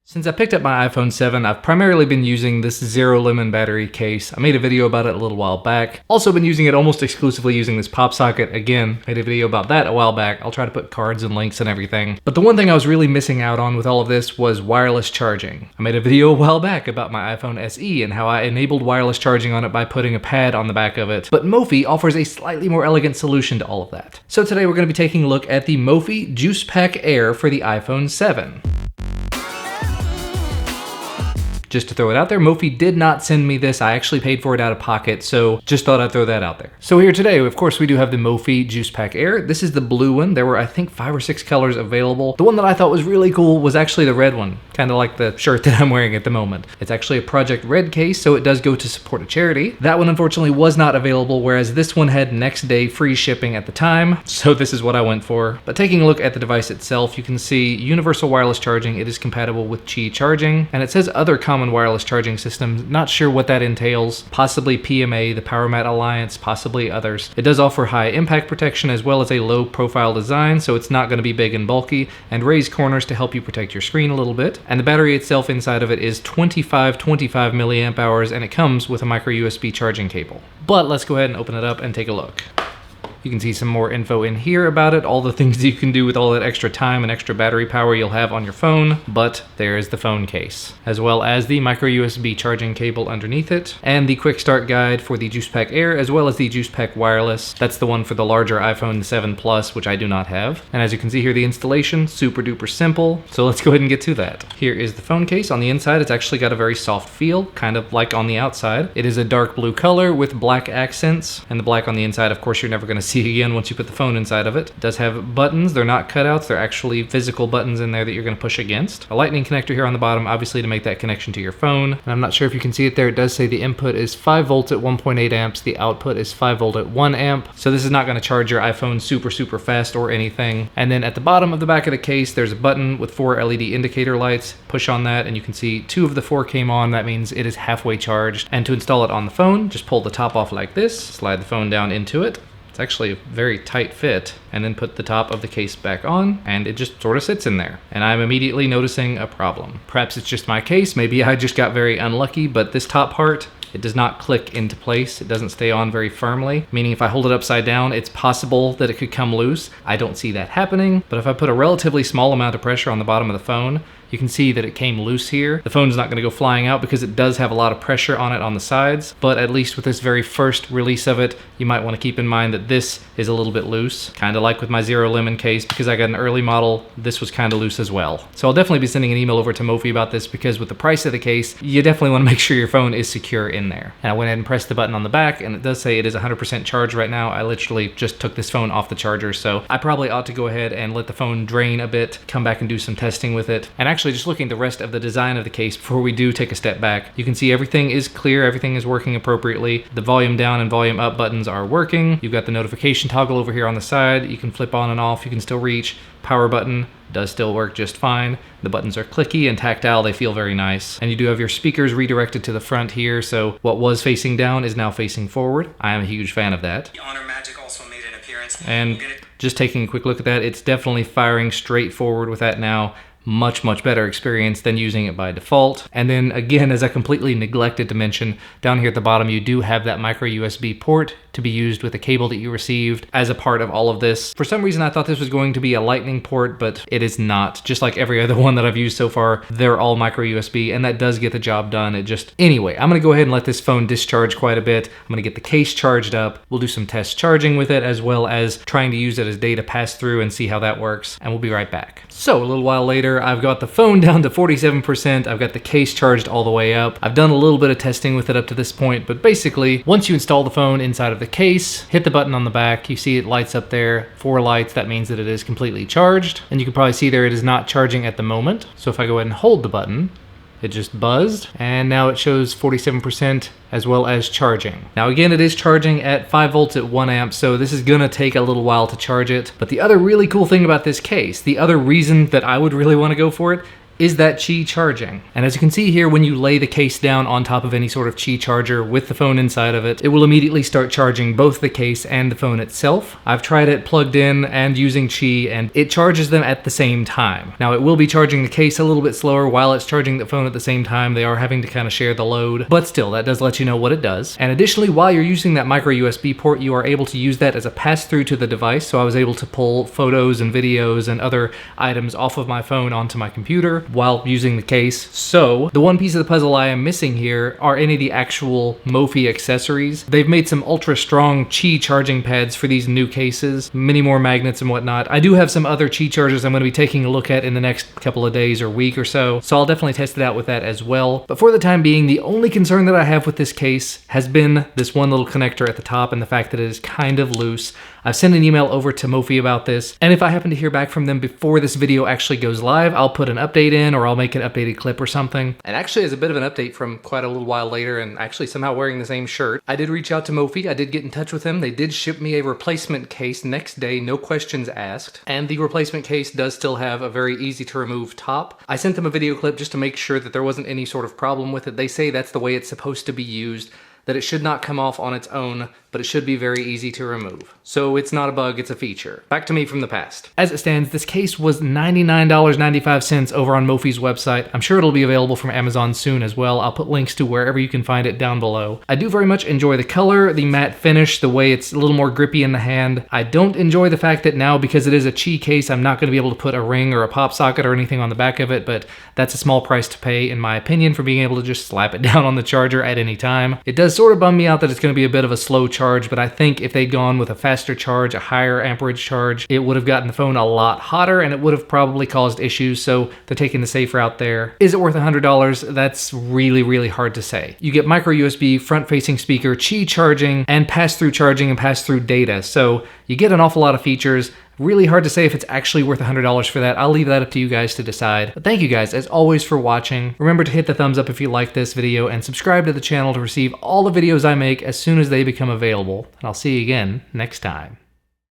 Since I picked up my iPhone 7, I've primarily been using this Zero Lemon battery case. I made a video about it a little while back. Also been using it almost exclusively using this pop socket. Again, made a video about that a while back. I'll try to put cards and links and everything. But the one thing I was really missing out on with all of this was wireless charging. I made a video a while back about my iPhone SE and how I enabled wireless charging on it by putting a pad on the back of it. But Mophie offers a slightly more elegant solution to all of that. So today we're going to be taking a look at the Mophie Juice Pack Air for the iPhone 7. Just to throw it out there, Mophie did not send me this. I actually paid for it out of pocket, so just thought I'd throw that out there. So here today, of course, we do have the Mophie Juice Pack Air. This is the blue one. There were, I think, 5 or 6 colors available. The one that I thought was really cool was actually the red one, kind of like the shirt that I'm wearing at the moment. It's actually a Project Red case, so it does go to support a charity. That one, unfortunately, was not available, whereas this one had next day free shipping at the time, so this is what I went for. But taking a look at the device itself, you can see universal wireless charging. It is compatible with Qi charging, and it says other common wireless charging systems. Not sure what that entails. Possibly PMA, the PowerMat Alliance, possibly others. It does offer high impact protection as well as a low profile design, so it's not going to be big and bulky, and raised corners to help you protect your screen a little bit. And the battery itself inside of it is 25 milliamp hours, and it comes with a micro USB charging cable. But let's go ahead and open it up and take a look. You can see some more info in here about it, all the things you can do with all that extra time and extra battery power you'll have on your phone, but there is the phone case, as well as the micro USB charging cable underneath it, and the quick start guide for the Juice Pack Air, as well as the Juice Pack Wireless. That's the one for the larger iPhone 7 Plus, which I do not have. And as you can see here, the installation, super duper simple, so let's go ahead and get to that. Here is the phone case. On the inside, it's actually got a very soft feel, kind of like on the outside. It is a dark blue color with black accents, and the black on the inside, of course, you're never going to see again once you put the phone inside of it. It does have buttons. They're not cutouts. They're actually physical buttons in there that you're going to push against. A lightning connector here on the bottom, obviously to make that connection to your phone. And I'm not sure if you can see it there. It does say the input is 5 volts at 1.8 amps. The output is 5 volt at 1 amp. So this is not going to charge your iPhone super fast or anything. And then at the bottom of the back of the case, there's a button with 4 LED indicator lights. Push on that and you can see 2 of the 4 came on. That means it is halfway charged. And to install it on the phone, just pull the top off like this, slide the phone down into it. It's actually a very tight fit, and then put the top of the case back on, and it just sort of sits in there. And I'm immediately noticing a problem. Perhaps it's just my case, maybe I just got very unlucky, but this top part, it does not click into place. It doesn't stay on very firmly, meaning if I hold it upside down, it's possible that it could come loose. I don't see that happening, but if I put a relatively small amount of pressure on the bottom of the phone, you can see that it came loose here. The phone's not going to go flying out because it does have a lot of pressure on it on the sides, but at least with this very first release of it, you might want to keep in mind that this is a little bit loose, kind of like with my Zero Lemon case. Because I got an early model, this was kind of loose as well. So I'll definitely be sending an email over to Mophie about this, because with the price of the case, you definitely want to make sure your phone is secure in there. And I went ahead and pressed the button on the back, and it does say it is 100% charged right now. I literally just took this phone off the charger, so I probably ought to go ahead and let the phone drain a bit, come back and do some testing with it. And actually just looking at the rest of the design of the case before we do take a step back, you can see everything is clear, everything is working appropriately. The volume down and volume up buttons are working. You've got the notification toggle over here on the side. You can flip on and off, you can still reach. Power button does still work just fine. The buttons are clicky and tactile, they feel very nice. And you do have your speakers redirected to the front here, so what was facing down is now facing forward. I am a huge fan of that. Honor Magic also made an appearance. And just taking a quick look at that, it's definitely firing straight forward with that now. Much better experience than using it by default. And then again, as I completely neglected to mention, down here at the bottom you do have that micro USB port to be used with the cable that you received as a part of all of this. For some reason I thought this was going to be a lightning port, but it is not. Just like every other one that I've used so far, they're all micro USB, and that does get the job done. Anyway, I'm gonna go ahead and let this phone discharge quite a bit. I'm gonna get the case charged up. We'll do some test charging with it, as well as trying to use it as data pass through and see how that works, and we'll be right back. So a little while later, I've got the phone down to 47%. I've got the case charged all the way up. I've done a little bit of testing with it up to this point, but basically, once you install the phone inside of the case, hit the button on the back, you see it lights up there, 4 lights, that means that it is completely charged. And you can probably see there it is not charging at the moment. So if I go ahead and hold the button, it just buzzed, and now it shows 47% as well as charging. Now again, it is charging at 5 volts at 1 amp, so this is gonna take a little while to charge it. But the other really cool thing about this case, the other reason that I would really wanna go for it, is that Qi charging? And as you can see here, when you lay the case down on top of any sort of Qi charger with the phone inside of it, it will immediately start charging both the case and the phone itself. I've tried it plugged in and using Qi, and it charges them at the same time. Now, it will be charging the case a little bit slower while it's charging the phone at the same time. They are having to kind of share the load, but still, that does let you know what it does. And additionally, while you're using that micro USB port, you are able to use that as a pass-through to the device. So I was able to pull photos and videos and other items off of my phone onto my computer while using the case. So the one piece of the puzzle I am missing here are any of the actual Mophie accessories. They've made some ultra strong Qi charging pads for these new cases, many more magnets and whatnot. I do have some other Qi chargers I'm going to be taking a look at in the next couple of days or week or so I'll definitely test it out with that as well. But for the time being, the only concern that I have with this case has been this one little connector at the top and the fact that it is kind of loose. I've sent an email over to Mophie about this, and if I happen to hear back from them before this video actually goes live, I'll put an update in, or I'll make an updated clip or something. And actually, as a bit of an update from quite a little while later, and actually somehow wearing the same shirt, I did reach out to Mophie. I did get in touch with them. They did ship me a replacement case next day, no questions asked. And the replacement case does still have a very easy to remove top. I sent them a video clip just to make sure that there wasn't any sort of problem with it. They say that's the way it's supposed to be used, that it should not come off on its own, but it should be very easy to remove. So it's not a bug, it's a feature. Back to me from the past. As it stands, this case was $99.95 over on Mophie's website. I'm sure it'll be available from Amazon soon as well. I'll put links to wherever you can find it down below. I do very much enjoy the color, the matte finish, the way it's a little more grippy in the hand. I don't enjoy the fact that now, because it is a Qi case, I'm not going to be able to put a ring or a pop socket or anything on the back of it, but that's a small price to pay, in my opinion, for being able to just slap it down on the charger at any time. It does sort of bum me out that it's going to be a bit of a slow charge, but I think if they'd gone with a faster charge, a higher amperage charge, it would have gotten the phone a lot hotter and it would have probably caused issues, so they're taking the safe route there. Is it worth $100? That's really, really hard to say. You get micro USB, front-facing speaker, Qi charging, and pass-through charging and pass-through data, so you get an awful lot of features. Really hard to say if it's actually worth $100 for that. I'll leave that up to you guys to decide. But thank you guys, as always, for watching. Remember to hit the thumbs up if you like this video, and subscribe to the channel to receive all the videos I make as soon as they become available. And I'll see you again next time.